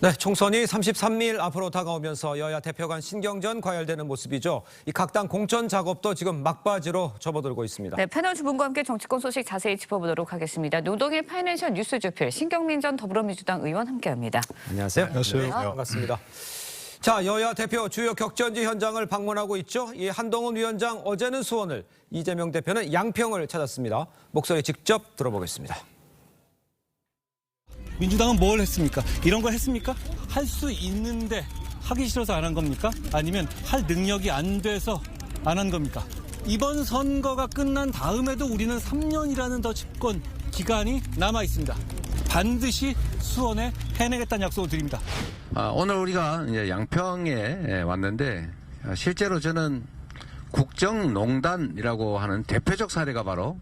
네, 총선이 33일 앞으로 다가오면서 여야 대표 간 신경전 과열되는 모습이죠. 이 각 당 공천 작업도 지금 막바지로 접어들고 있습니다. 네, 패널 두 분과 함께 정치권 소식 자세히 짚어보도록 하겠습니다. 노동의 파이낸셜 뉴스 주필 신경민 전 더불어민주당 의원 함께합니다. 안녕하세요. 안녕하세요. 반갑습니다. 자, 여야 대표 주요 격전지 현장을 방문하고 있죠. 이 한동훈 위원장 어제는 수원을, 이재명 대표는 양평을 찾았습니다. 목소리 직접 들어보겠습니다. 민주당은 뭘 했습니까? 이런 거 했습니까? 할 수 있는데 하기 싫어서 안 한 겁니까? 아니면 할 능력이 안 돼서 안 한 겁니까? 이번 선거가 끝난 다음에도 우리는 3년이라는 더 집권 기간이 남아 있습니다. 반드시 수원에 해내겠다는 약속을 드립니다. 오늘 우리가 이제 양평에 왔는데 실제로 저는 국정농단이라고 하는 대표적 사례가 바로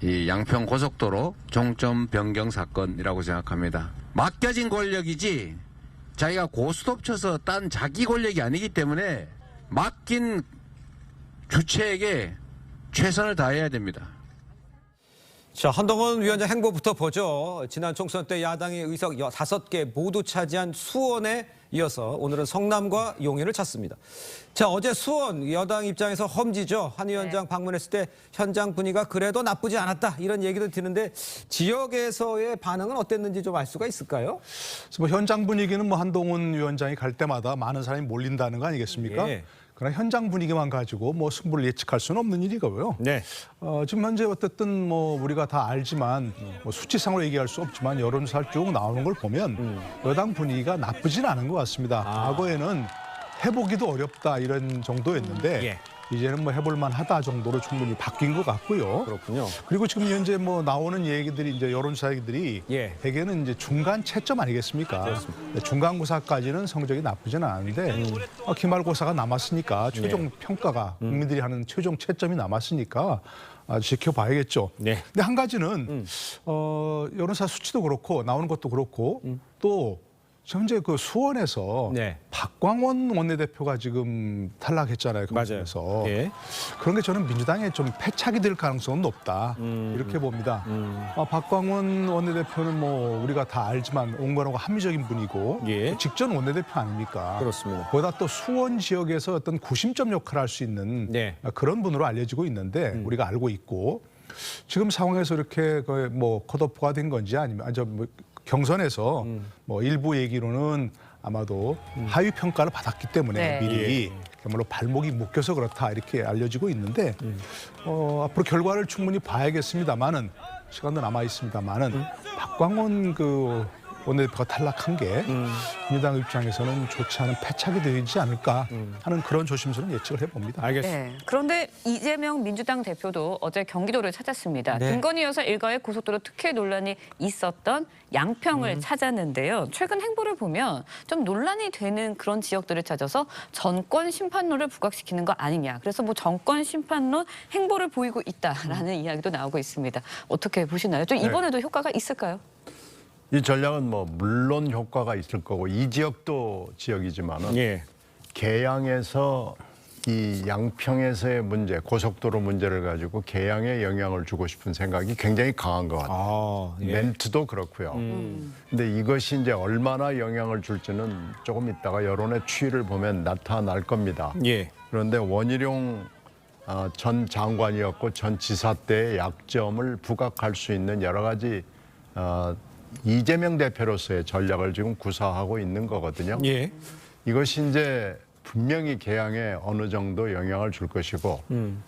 이 양평 고속도로 종점 변경 사건이라고 생각합니다. 맡겨진 권력이지 자기가 고스톱 쳐서 딴 자기 권력이 아니기 때문에 맡긴 주체에게 최선을 다해야 됩니다. 자, 한동훈 위원장 행보부터 보죠. 지난 총선 때 야당이 의석 5개 모두 차지한 수원에 이어서 오늘은 성남과 용인을 찾습니다. 자, 어제 수원 여당 입장에서 험지죠. 한 위원장 방문했을 때 현장 분위기가 그래도 나쁘지 않았다 이런 얘기도 드는데 지역에서의 반응은 어땠는지 좀 알 수가 있을까요? 뭐 현장 분위기는 뭐 한동훈 위원장이 갈 때마다 많은 사람이 몰린다는 거 아니겠습니까? 예. 그러나 현장 분위기만 가지고 뭐 승부를 예측할 수는 없는 일이고요. 네. 지금 현재 어쨌든 뭐 우리가 다 알지만 뭐 수치상으로 얘기할 수 없지만 여론조사 쭉 나오는 걸 보면 여당 분위기가 나쁘진 않은 것 같습니다. 과거에는 해보기도 어렵다 이런 정도였는데 예. 이제는 뭐 해볼만 하다 정도로 충분히 바뀐 것 같고요. 그렇군요. 그리고 지금 현재 뭐 나오는 얘기들이 이제 여론조사 얘기들이 예. 대개는 이제 중간 채점 아니겠습니까? 중간고사까지는 성적이 나쁘지는 않은데 기말고사가 남았으니까 최종 평가가 국민들이 하는 최종 채점이 남았으니까 지켜봐야겠죠. 네. 근데 한 가지는 여론조사 수치도 그렇고 나오는 것도 그렇고 또 현재 그 수원에서 네. 박광원 원내대표가 지금 탈락했잖아요. 맞아요. 예. 그런 게 저는 민주당에 좀 패착이 될 가능성은 높다. 이렇게 봅니다. 박광원 원내대표는 뭐 우리가 다 알지만 온건하고 합리적인 분이고 예. 직전 원내대표 아닙니까? 그렇습니다. 거기다 또 수원 지역에서 어떤 구심점 역할을 할 수 있는 네. 그런 분으로 알려지고 있는데 우리가 알고 있고 지금 상황에서 이렇게 거의 뭐 컷오프가 된 건지 아니면 뭐 경선에서 뭐 일부 얘기로는 아마도 하위 평가를 받았기 때문에 네. 미리 그야말로 발목이 묶여서 그렇다 이렇게 알려지고 있는데 앞으로 결과를 충분히 봐야겠습니다만은 시간도 남아 있습니다만은 박광원 그 원내대표가 탈락한 게 민주당 입장에서는 좋지 않은 패착이 되지 않을까 하는 그런 조심스러운 예측을 해봅니다. 알겠습니다. 네, 그런데 이재명 민주당 대표도 어제 경기도를 찾았습니다. 네. 김건희 여사 일가의 고속도로 특혜 논란이 있었던 양평을 찾았는데요. 최근 행보를 보면 좀 논란이 되는 그런 지역들을 찾아서 정권 심판론을 부각시키는 거 아니냐. 그래서 뭐 정권 심판론 행보를 보이고 있다라는 이야기도 나오고 있습니다. 어떻게 보시나요? 좀 이번에도 효과가 있을까요? 이 전략은 뭐 물론 효과가 있을 거고 이 지역도 지역이지만은 예. 계양에서 이 양평에서의 문제, 고속도로 문제를 가지고 계양에 영향을 주고 싶은 생각이 굉장히 강한 것 같아요. 아, 예. 멘트도 그렇고요. 근데 이것이 이제 얼마나 영향을 줄지는 조금 있다가 여론의 추이를 보면 나타날 겁니다. 예. 그런데 원희룡 전 장관이었고 전 지사 때의 약점을 부각할 수 있는 여러 가지 이재명 대표로서의 전략을 지금 구사하고 있는 거거든요. 예. 이것이 이제 분명히 계양에 어느 정도 영향을 줄 것이고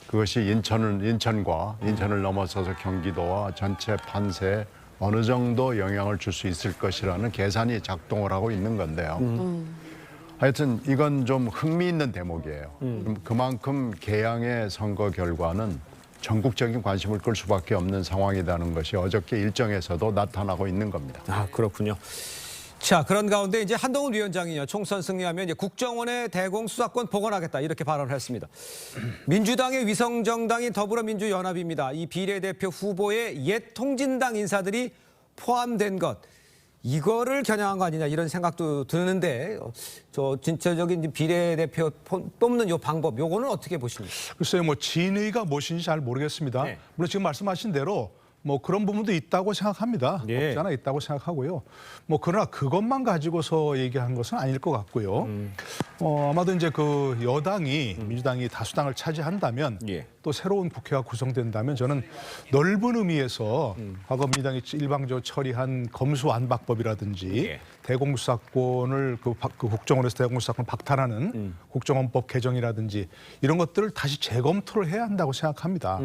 그것이 인천을 넘어서서 경기도와 전체 판세에 어느 정도 영향을 줄 수 있을 것이라는 계산이 작동을 하고 있는 건데요. 하여튼 이건 좀 흥미있는 대목이에요. 그만큼 계양의 선거 결과는 전국적인 관심을 끌 수밖에 없는 상황이라는 것이 어저께 일정에서도 나타나고 있는 겁니다. 아, 그렇군요. 자, 그런 가운데 이제 한동훈 위원장이요. 총선 승리하면 이제 국정원의 대공 수사권 복원하겠다 이렇게 발언을 했습니다. 민주당의 위성정당인 더불어민주연합입니다. 이 비례대표 후보에 옛 통진당 인사들이 포함된 것. 이거를 겨냥한 거 아니냐 이런 생각도 드는데 저 진짜적인 비례대표 뽑는 요 방법 요거는 어떻게 보십니까? 글쎄요, 뭐 진의가 무엇인지 잘 모르겠습니다. 네. 물론 지금 말씀하신 대로 뭐 그런 부분도 있다고 생각합니다. 예. 없지 않아 있다고 생각하고요. 뭐 그러나 그것만 가지고서 얘기한 것은 아닐 것 같고요. 아마도 이제 그 여당이 민주당이 다수당을 차지한다면 예. 또 새로운 국회가 구성된다면 저는 넓은 의미에서 과거 민주당이 일방적으로 처리한 검수완박법이라든지 예. 대공수사권을 그 국정원에서 대공수사권 박탈하는 국정원법 개정이라든지 이런 것들을 다시 재검토를 해야 한다고 생각합니다.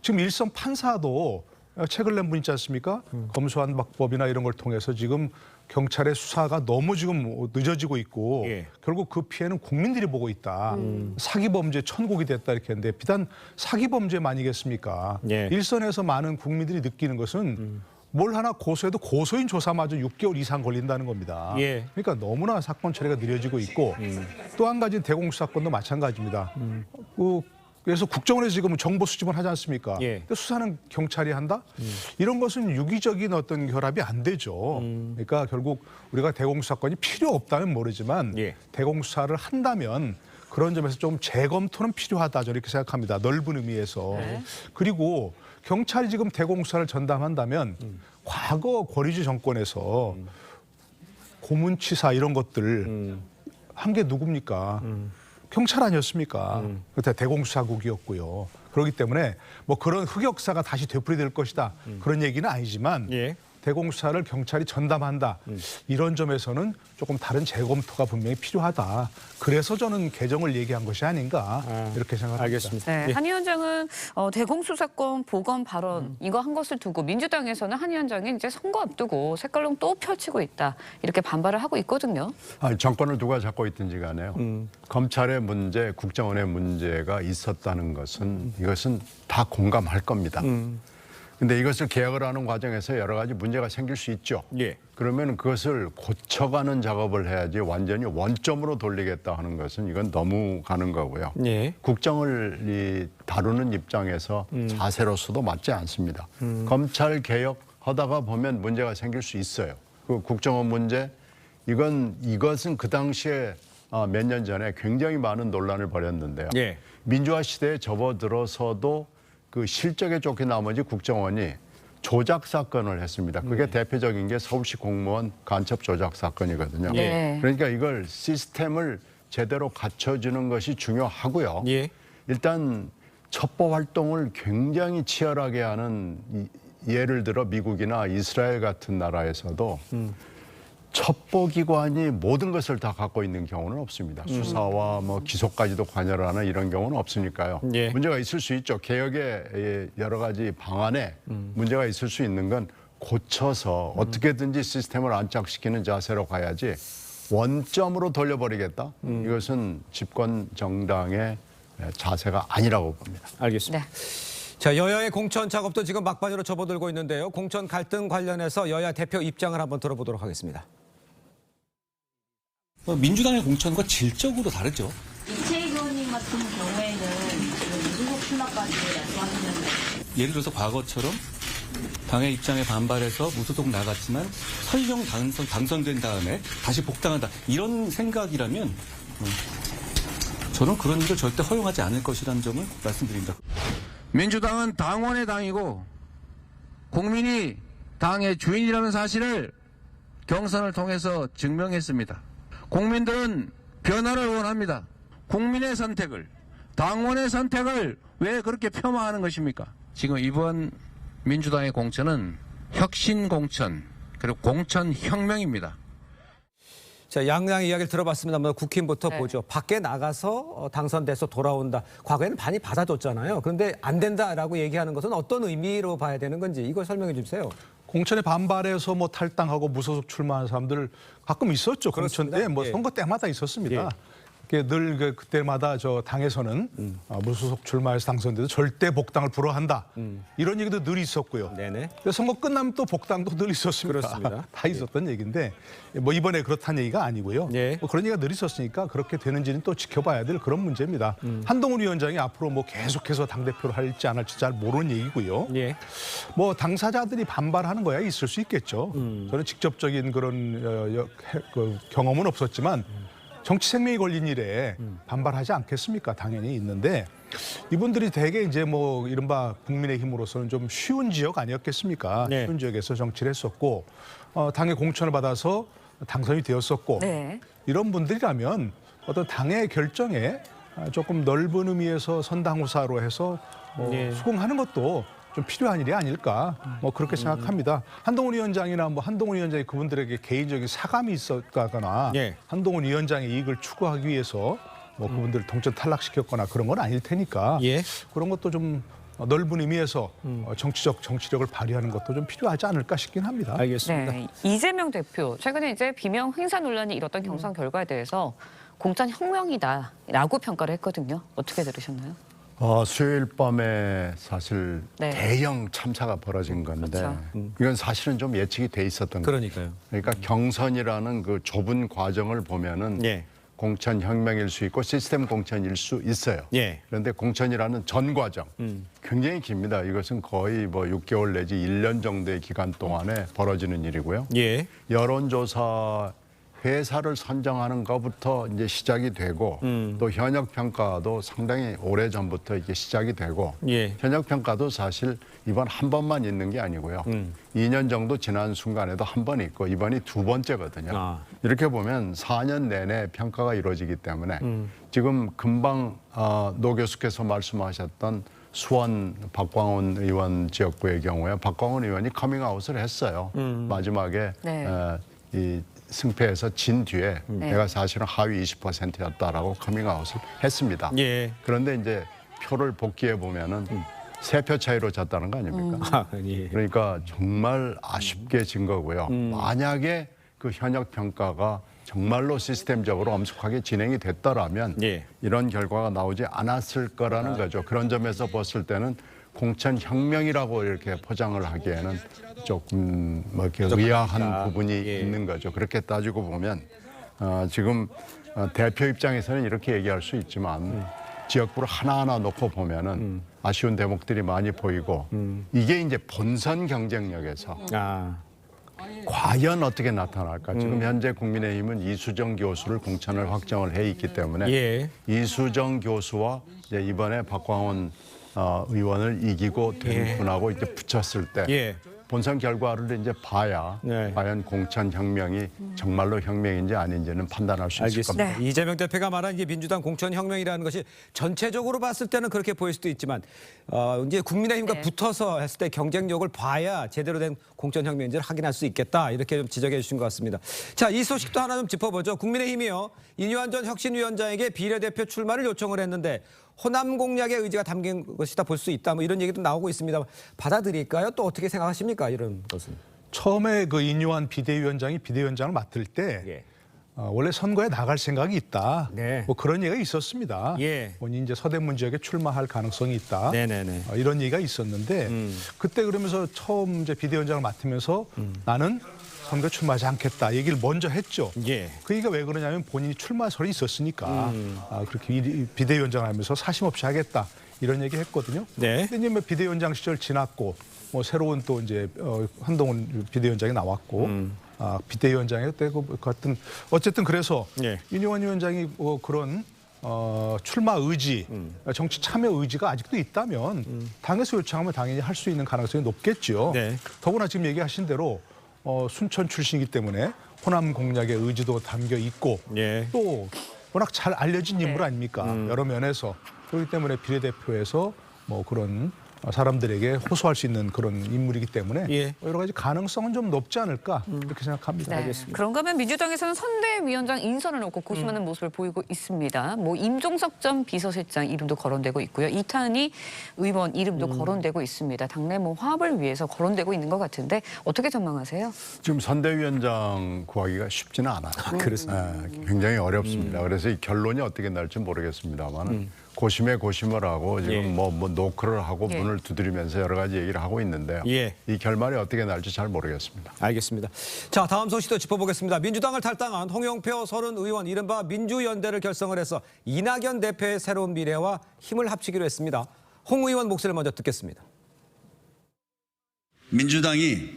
지금 일선 판사도 책을 낸 분 있지 않습니까? 검수완박법이나 이런 걸 통해서 지금 경찰의 수사가 너무 지금 늦어지고 있고 예. 결국 그 피해는 국민들이 보고 있다. 사기 범죄 천국이 됐다 이렇게 했는데 비단 사기 범죄만이겠습니까? 예. 일선에서 많은 국민들이 느끼는 것은 뭘 하나 고소해도 고소인 조사마저 6개월 이상 걸린다는 겁니다. 예. 그러니까 너무나 사건 처리가 느려지고 있고 또 한 가지 대공수사권도 마찬가지입니다. 그래서 국정원에서 지금 정보 수집을 하지 않습니까? 예. 근데 수사는 경찰이 한다? 이런 것은 유기적인 어떤 결합이 안 되죠. 그러니까 결국 우리가 대공수사권이 필요 없다면 모르지만 예. 대공수사를 한다면 그런 점에서 좀 재검토는 필요하다 저렇게 생각합니다. 넓은 의미에서. 그리고 경찰이 지금 대공수사를 전담한다면 과거 권위주의 정권에서 고문치사 이런 것들 한 게 누굽니까? 경찰 아니었습니까? 그때 대공수사국이었고요. 그렇기 때문에 뭐 그런 흑역사가 다시 되풀이될 것이다. 그런 얘기는 아니지만 예. 대공수사를 경찰이 전담한다. 이런 점에서는 조금 다른 재검토가 분명히 필요하다. 그래서 저는 개정을 얘기한 것이 아닌가 이렇게 생각합니다. 알겠습니다. 네, 예. 한 위원장은 대공수사권 복원 발언 이거 한 것을 두고 민주당에서는 한 위원장이 이제 선거 앞두고 색깔론 또 펼치고 있다 이렇게 반발을 하고 있거든요. 아니, 정권을 누가 잡고 있든지 간에요. 검찰의 문제, 국정원의 문제가 있었다는 것은 이것은 다 공감할 겁니다. 근데 이것을 개혁을 하는 과정에서 여러 가지 문제가 생길 수 있죠. 예. 그러면 그것을 고쳐가는 작업을 해야지 완전히 원점으로 돌리겠다 하는 것은 이건 너무 가는 거고요. 예. 국정을 다루는 입장에서 자세로서도 맞지 않습니다. 검찰 개혁하다가 보면 문제가 생길 수 있어요. 그 국정원 문제 이것은 그 당시에 몇 년 전에 굉장히 많은 논란을 벌였는데요. 예. 민주화 시대에 접어들어서도 그 실적에 쫓긴 나머지 국정원이 조작 사건을 했습니다. 그게 대표적인 게 서울시 공무원 간첩 조작 사건이거든요. 네. 그러니까 이걸 시스템을 제대로 갖춰주는 것이 중요하고요. 예. 일단 첩보 활동을 굉장히 치열하게 하는 예를 들어 미국이나 이스라엘 같은 나라에서도 첩보기관이 모든 것을 다 갖고 있는 경우는 없습니다. 수사와 뭐 기소까지도 관여를 하는 이런 경우는 없으니까요. 예. 문제가 있을 수 있죠. 개혁의 여러 가지 방안에 문제가 있을 수 있는 건 고쳐서 어떻게든지 시스템을 안착시키는 자세로 가야지 원점으로 돌려버리겠다. 이것은 집권 정당의 자세가 아니라고 봅니다. 알겠습니다. 네. 자, 여야의 공천 작업도 지금 막바지로 접어들고 있는데요. 공천 갈등 관련해서 여야 대표 입장을 한번 들어보도록 하겠습니다. 민주당의 공천과 질적으로 다르죠. 이채희 의원님 같은 경우에는 무소속 출마까지 말씀하셨는데 예를 들어서 과거처럼 당의 입장에 반발해서 무소속 나갔지만 설령 당선된 다음에 다시 복당한다. 이런 생각이라면 저는 그런 일을 절대 허용하지 않을 것이라는 점을 말씀드립니다. 민주당은 당원의 당이고 국민이 당의 주인이라는 사실을 경선을 통해서 증명했습니다. 국민들은 변화를 원합니다. 국민의 선택을, 당원의 선택을 왜 그렇게 폄하하는 것입니까? 지금 이번 민주당의 공천은 혁신 공천, 그리고 공천 혁명입니다. 자, 양양의 이야기를 들어봤습니다만 국힘부터 네. 보죠. 밖에 나가서 당선돼서 돌아온다. 과거에는 많이 받아줬잖아요. 그런데 안 된다라고 얘기하는 것은 어떤 의미로 봐야 되는 건지 이걸 설명해 주세요. 공천에 반발해서 뭐 탈당하고 무소속 출마하는 사람들 가끔 있었죠. 공천 그렇습니다. 때 뭐 예. 선거 때마다 있었습니다. 예. 늘 그때마다 저 당에서는 무소속 출마해서 당선돼도 절대 복당을 불허한다. 이런 얘기도 늘 있었고요. 네네. 그래서 선거 끝나면 또 복당도 늘 있었습니다. 그렇습니다. 다 있었던 얘기인데 뭐 이번에 그렇다는 얘기가 아니고요. 예. 뭐 그런 얘기가 늘 있었으니까 그렇게 되는지는 또 지켜봐야 될 그런 문제입니다. 한동훈 위원장이 앞으로 뭐 계속해서 당대표를 할지 안 할지 잘 모르는 얘기고요. 예. 뭐 당사자들이 반발하는 거야 있을 수 있겠죠. 저는 직접적인 그런 그 경험은 없었지만 정치 생명이 걸린 일에 반발하지 않겠습니까? 당연히 있는데 이분들이 대개 이제 뭐 이른바 국민의힘으로서는 좀 쉬운 지역 아니었겠습니까? 네. 쉬운 지역에서 정치를 했었고 당의 공천을 받아서 당선이 되었었고 네. 이런 분들이라면 어떤 당의 결정에 조금 넓은 의미에서 선당후사로 해서 네. 수긍하는 것도 좀 필요한 일이 아닐까 뭐 그렇게 생각합니다. 한동훈 위원장이나 뭐 한동훈 위원장이 그분들에게 개인적인 사감이 있었거나 예. 한동훈 위원장의 이익을 추구하기 위해서 뭐 그분들을 동천 탈락시켰거나 그런 건 아닐 테니까 예. 그런 것도 좀 넓은 의미에서 정치적 정치력을 발휘하는 것도 좀 필요하지 않을까 싶긴 합니다. 알겠습니다. 네, 이재명 대표 최근에 이제 비명 행사 논란이 일었던 경선 결과에 대해서 공천 혁명이다라고 평가를 했거든요. 어떻게 들으셨나요? 수요일 밤에 사실 네. 대형 참사가 벌어진 건데 그렇죠. 이건 사실은 좀 예측이 돼 있었던 거예요. 그러니까요. 그러니까 경선이라는 그 좁은 과정을 보면은 예. 공천 혁명일 수 있고 시스템 공천일 수 있어요. 예. 그런데 공천이라는 전 과정 굉장히 깁니다. 이것은 거의 뭐 6개월 내지 1년 정도의 기간 동안에 벌어지는 일이고요. 예. 여론조사 회사를 선정하는 것부터 이제 시작이 되고 또 현역 평가도 상당히 오래 전부터 이게 시작이 되고 예. 현역 평가도 사실 이번 한 번만 있는 게 아니고요. 2년 정도 지난 순간에도 한 번 있고 이번이 두 번째거든요. 아. 이렇게 보면 4년 내내 평가가 이루어지기 때문에 지금 금방 노 교수께서 말씀하셨던 수원 박광원 의원 지역구의 경우에 박광원 의원이 커밍아웃을 했어요. 마지막에 네. 이 승패에서 진 뒤에 네. 내가 사실은 하위 20%였다라고 커밍아웃을 했습니다. 예. 그런데 이제 표를 복귀해 보면은 3표 차이로 졌다는 거 아닙니까? 아, 예. 그러니까 정말 아쉽게 진 거고요. 만약에 그 현역 평가가 정말로 시스템적으로 엄숙하게 진행이 됐더라면 예. 이런 결과가 나오지 않았을 거라는 거죠. 그런 점에서 봤을 때는 공천 혁명이라고 이렇게 포장을 하기에는 조금 뭐 이렇게 의아한 부분이 예. 있는 거죠. 그렇게 따지고 보면 지금 대표 입장에서는 이렇게 얘기할 수 있지만 지역구를 하나하나 놓고 보면은 아쉬운 대목들이 많이 보이고 이게 이제 본선 경쟁력에서 아. 과연 어떻게 나타날까? 지금 현재 국민의힘은 이수정 교수를 공천을 확정을 해 있기 때문에 예. 이수정 교수와 이제 이번에 박광원 의원을 이기고 된 예. 분하고 이렇게 붙였을 때 예. 본선 결과를 이제 봐야 네. 과연 공천 혁명이 정말로 혁명인지 아닌지는 판단할 수 있을 겁니다. 알겠습니다. 이재명 대표가 말한 이제 민주당 공천 혁명이라는 것이 전체적으로 봤을 때는 그렇게 보일 수도 있지만 이제 국민의힘과 네. 붙어서 했을 때 경쟁력을 봐야 제대로 된 공천 혁명인지를 확인할 수 있겠다 이렇게 좀 지적해 주신 것 같습니다. 자, 이 소식도 하나 좀 짚어보죠. 국민의힘이요 이뇨한 전 혁신위원장에게 비례대표 출마를 요청을 했는데 호남 공약의 의지가 담긴 것이다 볼 수 있다 뭐 이런 얘기도 나오고 있습니다. 받아들일까요? 또 어떻게 생각하십니까? 이런 것은. 처음에 그 인요한 비대위원장이 비대위원장을 맡을 때 예. 원래 선거에 나갈 생각이 있다. 네. 뭐 그런 얘기가 있었습니다. 예. 본인이 이제 서대문 지역에 출마할 가능성이 있다. 네네네. 이런 얘기가 있었는데 그때 그러면서 처음 이제 비대위원장을 맡으면서 나는 선거 출마하지 않겠다 얘기를 먼저 했죠. 예. 그 얘기가 왜 그러냐면 본인이 출마설이 있었으니까 그렇게 비대위원장을 하면서 사심없이 하겠다 이런 얘기 했거든요. 네. 근데 이제 뭐 비대위원장 시절 지났고 뭐 새로운 또 이제 한동훈 비대위원장이 나왔고 비대위원장이 그때 그 같은 어쨌든 그래서 예. 윤영환 위원장이 그런 출마 의지, 정치 참여 의지가 아직도 있다면 당에서 요청하면 당연히 할 수 있는 가능성이 높겠죠. 네. 더구나 지금 얘기하신 대로 순천 출신이기 때문에 호남 공약의 의지도 담겨 있고 예. 또 워낙 잘 알려진 인물 네. 아닙니까? 여러 면에서 그렇기 때문에 비례대표에서 뭐 그런 사람들에게 호소할 수 있는 그런 인물이기 때문에 예. 여러 가지 가능성은 좀 높지 않을까 이렇게 생각합니다. 네. 그런가 하면 민주당에서는 선대위원장 인선을 놓고 고심하는 모습을 보이고 있습니다. 뭐 임종석 전 비서실장 이름도 거론되고 있고요. 이탄희 의원 이름도 거론되고 있습니다. 당내 뭐 화합을 위해서 거론되고 있는 것 같은데 어떻게 전망하세요? 지금 선대위원장 구하기가 쉽지는 않아요. 그렇습니다. 굉장히 어렵습니다. 그래서 이 결론이 어떻게 날지 모르겠습니다만 고심에 고심을 하고 지금 예. 뭐 노크를 하고 예. 문을 두드리면서 여러 가지 얘기를 하고 있는데요. 예. 이 결말이 어떻게 날지 잘 모르겠습니다. 알겠습니다. 자, 다음 소식도 짚어보겠습니다. 민주당을 탈당한 홍영표 서른 의원 이른바 민주연대를 결성을 해서 이낙연 대표의 새로운 미래와 힘을 합치기로 했습니다. 홍 의원 목소리를 먼저 듣겠습니다. 민주당이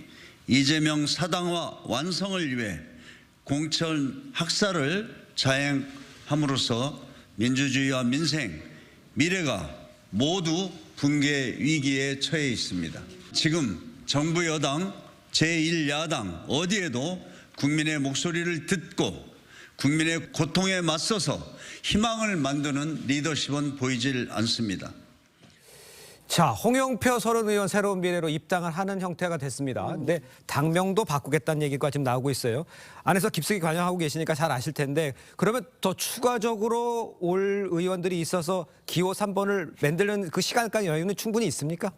이재명 사당화 완성을 위해 공천 학살을 자행함으로써 민주주의와 민생, 미래가 모두 붕괴 위기에 처해 있습니다. 지금 정부 여당, 제1야당 어디에도 국민의 목소리를 듣고 국민의 고통에 맞서서 희망을 만드는 리더십은 보이질 않습니다. 자, 홍영표 서른 의원 새로운 미래로 입당을 하는 형태가 됐습니다. 근데 당명도 바꾸겠다는 얘기가 지금 나오고 있어요. 안에서 깊숙이 관여하고 계시니까 잘 아실 텐데 그러면 더 추가적으로 올 의원들이 있어서 기호 3번을 만드는 그 시간과 여유는 충분히 있습니까?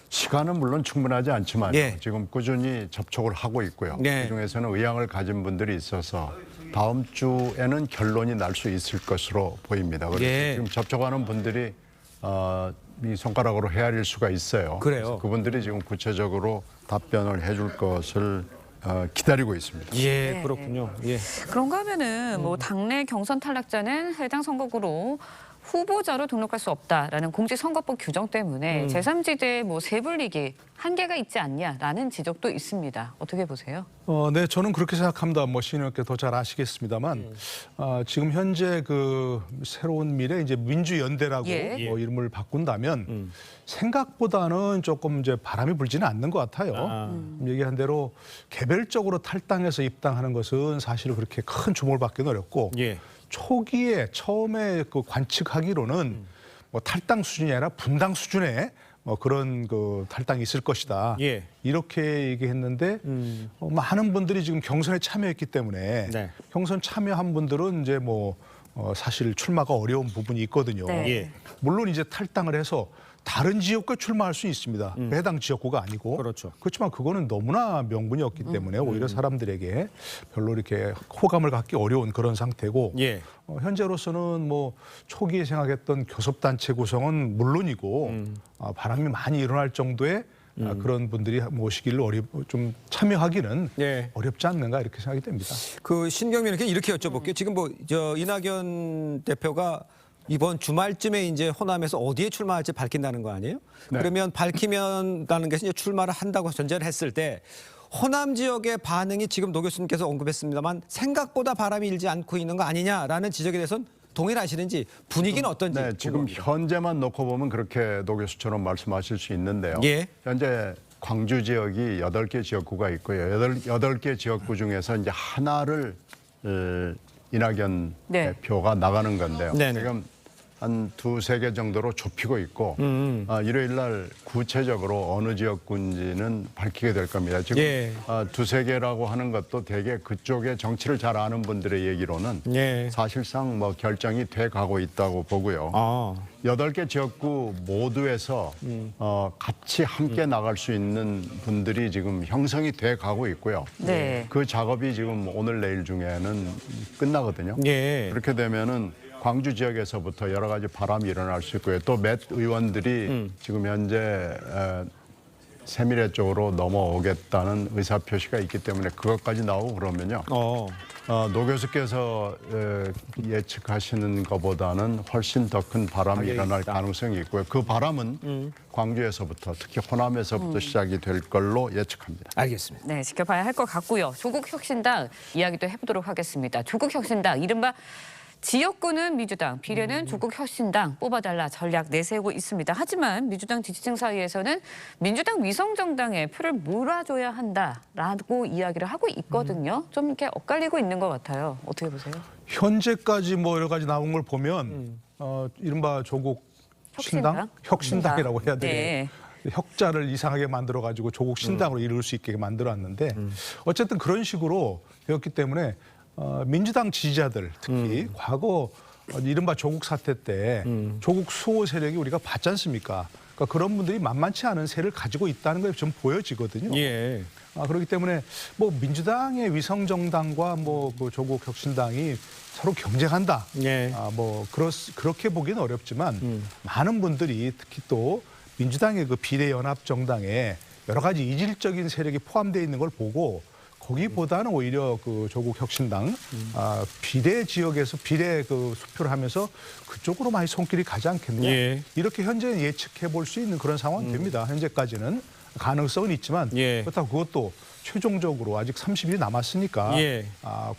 시간은 물론 충분하지 않지만 예. 지금 꾸준히 접촉을 하고 있고요. 네. 그중에서는 의향을 가진 분들이 있어서 다음 주에는 결론이 날 수 있을 것으로 보입니다. 그래서 예. 지금 접촉하는 분들이 이 손가락으로 헤아릴 수가 있어요. 그래요. 그래서 그분들이 지금 구체적으로 답변을 해줄 것을 기다리고 있습니다. 예, 네. 그렇군요. 예. 그런가 하면은 뭐 당내 경선 탈락자는 해당 선거구로 후보자로 등록할 수 없다라는 공직선거법 규정 때문에 제3지대 뭐 세분리기 한계가 있지 않냐라는 지적도 있습니다. 어떻게 보세요? 네, 저는 그렇게 생각합니다. 뭐 시인님께 더 잘 아시겠습니다만 지금 현재 그 새로운 미래 이제 민주연대라고 예. 뭐 이름을 바꾼다면 생각보다는 조금 이제 바람이 불지는 않는 것 같아요. 얘기한 대로 개별적으로 탈당해서 입당하는 것은 사실 그렇게 큰 주목을 받기는 어렵고 예. 초기에 처음에 그 관측하기로는 뭐 탈당 수준이 아니라 분당 수준의 그런 그 탈당이 있을 것이다. 예. 이렇게 얘기했는데 많은 분들이 지금 경선에 참여했기 때문에 네. 경선 참여한 분들은 이제 뭐 사실 출마가 어려운 부분이 있거든요. 네. 예. 물론 이제 탈당을 해서 다른 지역구에 출마할 수 있습니다. 해당 지역구가 아니고. 그렇죠. 그렇지만 그거는 너무나 명분이었기 때문에 오히려 사람들에게 별로 이렇게 호감을 갖기 어려운 그런 상태고 예. 현재로서는 뭐 초기에 생각했던 교섭단체 구성은 물론이고 바람이 많이 일어날 정도의 그런 분들이 모시기를 좀 참여하기는 예. 어렵지 않는가 이렇게 생각이 됩니다. 그 신경민에게 이렇게 여쭤볼게요. 지금 뭐 저 이낙연 대표가 이번 주말쯤에 이제 호남에서 어디에 출마할지 밝힌다는 거 아니에요? 네. 그러면 밝히면다는 게 이제 출마를 한다고 전제를 했을 때 호남 지역의 반응이 지금 노 교수님께서 언급했습니다만 생각보다 바람이 일지 않고 있는 거 아니냐라는 지적에 대해서는 동일하시는지 분위기는 어떤지. 네, 지금 현재만 놓고 보면 그렇게 노 교수처럼 말씀하실 수 있는데요. 예. 현재 광주 지역이 8개 지역구가 있고요. 8개 지역구 중에서 이제 하나를 이낙연 네. 대표가 나가는 건데요. 네네. 지금 한 2-3개 정도로 좁히고 있고 일요일 날 구체적으로 어느 지역군지는 밝히게 될 겁니다. 지금 예. 2-3개라고 하는 것도 대개 그쪽의 정치를 잘 아는 분들의 얘기로는 예. 사실상 뭐 결정이 돼 가고 있다고 보고요. 아. 8개 지역구 모두에서 같이 함께 나갈 수 있는 분들이 지금 형성이 돼 가고 있고요. 네. 그 작업이 지금 오늘 내일 중에는 끝나거든요. 예. 그렇게 되면은 광주 지역에서부터 여러 가지 바람이 일어날 수 있고요. 또 몇 의원들이 지금 현재 세미래 쪽으로 넘어오겠다는 의사표시가 있기 때문에 그것까지 나오고 그러면요. 노 교수께서 예측하시는 것보다는 훨씬 더 큰 바람이 일어날 가능성이 있고요. 그 바람은 광주에서부터 특히 호남에서부터 시작이 될 걸로 예측합니다. 알겠습니다. 네, 지켜봐야 할 것 같고요. 조국혁신당 이야기도 해보도록 하겠습니다. 조국혁신당 이른바 지역구는 민주당, 비례는 조국혁신당 뽑아달라 전략 내세우고 있습니다. 하지만 민주당 지지층 사이에서는 민주당 위성정당에 표를 몰아줘야 한다라고 이야기를 하고 있거든요. 좀 이렇게 엇갈리고 있는 것 같아요. 어떻게 보세요? 현재까지 뭐 여러 가지 나온 걸 보면 이른바 조국 신당? 혁신당이라고 해야 되네요. 네. 혁자를 이상하게 만들어 가지고 조국 신당으로 이룰 수 있게 만들어놨는데 어쨌든 그런 식으로 되었기 때문에 민주당 지지자들 특히 과거 이른바 조국 사태 때 조국 수호 세력이 우리가 봤지 않습니까? 그러니까 그런 분들이 만만치 않은 세를 가지고 있다는 게 좀 보여지거든요. 예. 그렇기 때문에 뭐 민주당의 위성정당과 뭐 그 조국 혁신당이 서로 경쟁한다. 예. 뭐 그렇게 보기는 어렵지만 많은 분들이 특히 또 민주당의 그 비례연합정당에 여러 가지 이질적인 세력이 포함되어 있는 걸 보고 거기보다는 오히려 그 조국 혁신당 비례 지역에서 비례 그 수표를 하면서 그쪽으로 많이 손길이 가지 않겠느냐. 예. 이렇게 현재는 예측해 볼 수 있는 그런 상황이 됩니다. 현재까지는 가능성은 있지만 예. 그렇다고 그것도 최종적으로 아직 30일이 남았으니까 예.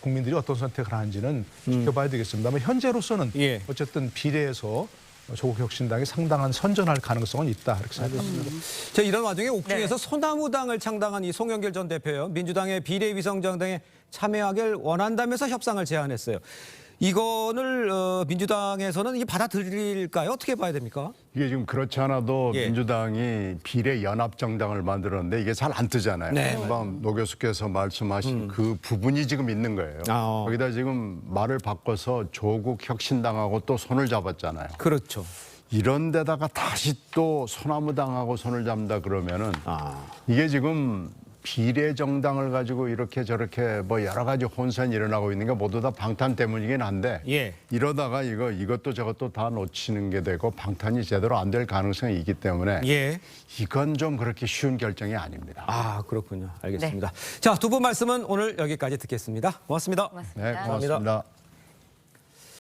국민들이 어떤 선택을 하는지는 지켜봐야 되겠습니다만 현재로서는 예. 어쨌든 비례에서 조국 혁신당이 상당한 선전할 가능성은 있다 이렇게 생각합니다. 자, 이런 와중에 옥중에서 네. 소나무당을 창당한 이 송영길 전 대표요. 민주당의 비례위성정당에 참여하길 원한다면서 협상을 제안했어요. 이거를 민주당에서는 이게 받아들일까요? 어떻게 봐야 됩니까? 이게 지금 그렇지 않아도 예. 민주당이 비례연합정당을 만들었는데 이게 잘 안 뜨잖아요. 네. 금방 노 교수께서 말씀하신 그 부분이 지금 있는 거예요. 거기다 지금 말을 바꿔서 조국 혁신당하고 또 손을 잡았잖아요. 그렇죠. 이런 데다가 다시 또 소나무당하고 손을 잡는다 그러면은 이게 지금 비례정당을 가지고 이렇게 저렇게 뭐 여러 가지 혼선이 일어나고 있는 게 모두 다 방탄 때문이긴 한데 예. 이러다가 이것도 저것도 다 놓치는 게 되고 방탄이 제대로 안 될 가능성이 있기 때문에 예. 이건 좀 그렇게 쉬운 결정이 아닙니다. 아, 그렇군요. 알겠습니다. 자, 두 분 말씀은 오늘 여기까지 듣겠습니다. 고맙습니다. 네, 고맙습니다.